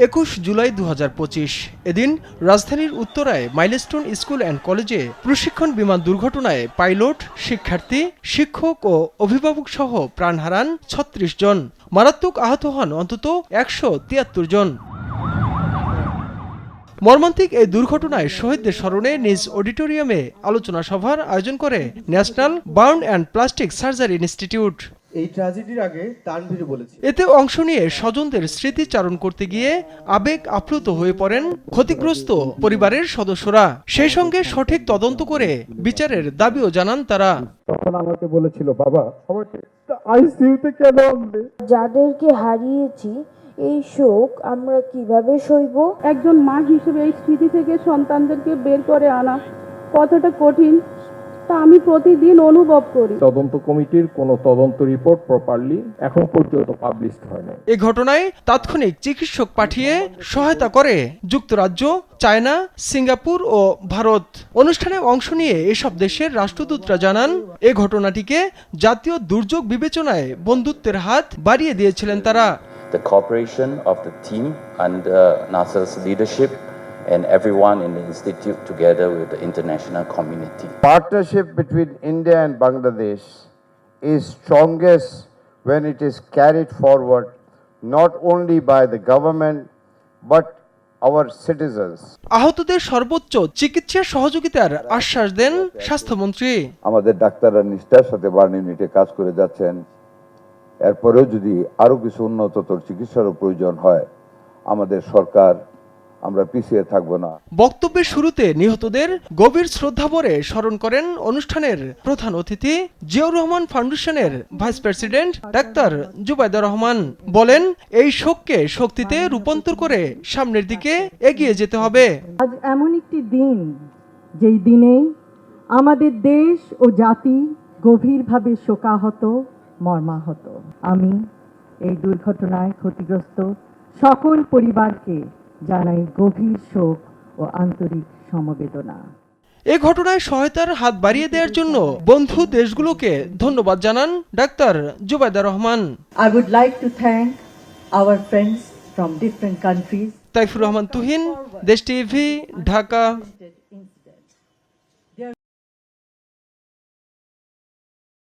21 জুলাই 2025। এদিন রাজধানীর উত্তরায় মাইলস্টোন স্কুল অ্যান্ড কলেজে প্রশিক্ষণ বিমান দুর্ঘটনায় পাইলট, শিক্ষার্থী, শিক্ষক ও অভিভাবক সহ প্রাণ হারান 36 জন। মারাত্মক আহত হন অন্তত 173 জন। মর্মান্তিক এই দুর্ঘটনায় শহীদদের স্মরণে নিজ অডিটোরিয়ামে আলোচনা সভার আয়োজন করে national burn and plastic surgery institute. এই ট্র্যাজেডির আগে তানভীর বলেছে, এতে অংশ নিয়ে স্বজনদের স্মৃতিচারণ করতে গিয়ে আবেগ আপ্লুত হয়ে পড়েন ক্ষতিগ্রস্ত পরিবারের সদস্যরা। সেই সঙ্গে সঠিক তদন্ত করে বিচারের দাবিও জানান তারা। তখন আমাকে বলেছিল, বাবা আমাকে আইসিইউতে কেন আনলে? যাদেরকে হারিয়েছি এই শোক আমরা কিভাবে সইব? একজন মা হিসেবে এই স্মৃতি থেকে সন্তানদেরকে বের করে আনা কতটা কঠিন তা আমি প্রতিদিন অনুভব করি। তদন্ত কমিটির কোনো তদন্ত রিপোর্ট প্রপারলি এখন পর্যন্ত পাবলিশড হয়নি। এই ঘটনায় তাৎক্ষণিক চিকিৎসক পাঠিয়ে সহায়তা করে যুক্তরাজ্য, চায়না, সিঙ্গাপুর ও ভারত। অনুষ্ঠানে অংশ নিয়ে এসব দেশের রাষ্ট্রদূতরা জানান, এই ঘটনাটিকে জাতীয় দুর্যোগ বিবেচনায় বন্ধুত্বের হাত বাড়িয়ে দিয়েছিলেন তারা। The cooperation of the team under Nasser's leadership and everyone in the institute together with the international community. Partnership between India and Bangladesh is strongest when it is carried forward not only by the government but our citizens. আহতদের সর্বোচ্চ চিকিৎসা সহযোগিতার আশ্বাস দেন স্বাস্থ্যমন্ত্রী। আমাদের ডাক্তাররা নিষ্ঠার সাথে বার্ন ইউনিটে কাজ করে যাচ্ছেন। এরপরেও যদি আরো কিছু উন্নততর চিকিৎসারও প্রয়োজন হয়, আমাদের সরকার, আমরা পিছিয়ে থাকবো না। বক্তব্যের শুরুতে নিহতদের গভীর শ্রদ্ধাভরে স্মরণ করেন অনুষ্ঠানের প্রধান অতিথি জিয়াউর রহমান ফাউন্ডেশনের vice president doctor Zubaida Rahman. বলেন, এই শোককে শক্তিতে রূপান্তর করে সামনের দিকে এগিয়ে যেতে হবে। আজ এমন একটি দিন, যেই দিনে আমাদের দেশ ও জাতি গভীরভাবে শোকাহত, মর্মাহত। আমি এই দুর্ঘটনায় ক্ষতিগ্রস্ত সকল পরিবারকে জানাই গভীর শোক ও আন্তরিক সমবেদনা। এই ঘটনায় সহায়তার হাত বাড়িয়ে দেওয়ার জন্য বন্ধু দেশগুলোকে ধন্যবাদ জানান doctor Zubaida Rahman. I would like to thank our friends from different countries. Taifur Rahman Tuhin, দেশ টিভি, ঢাকা।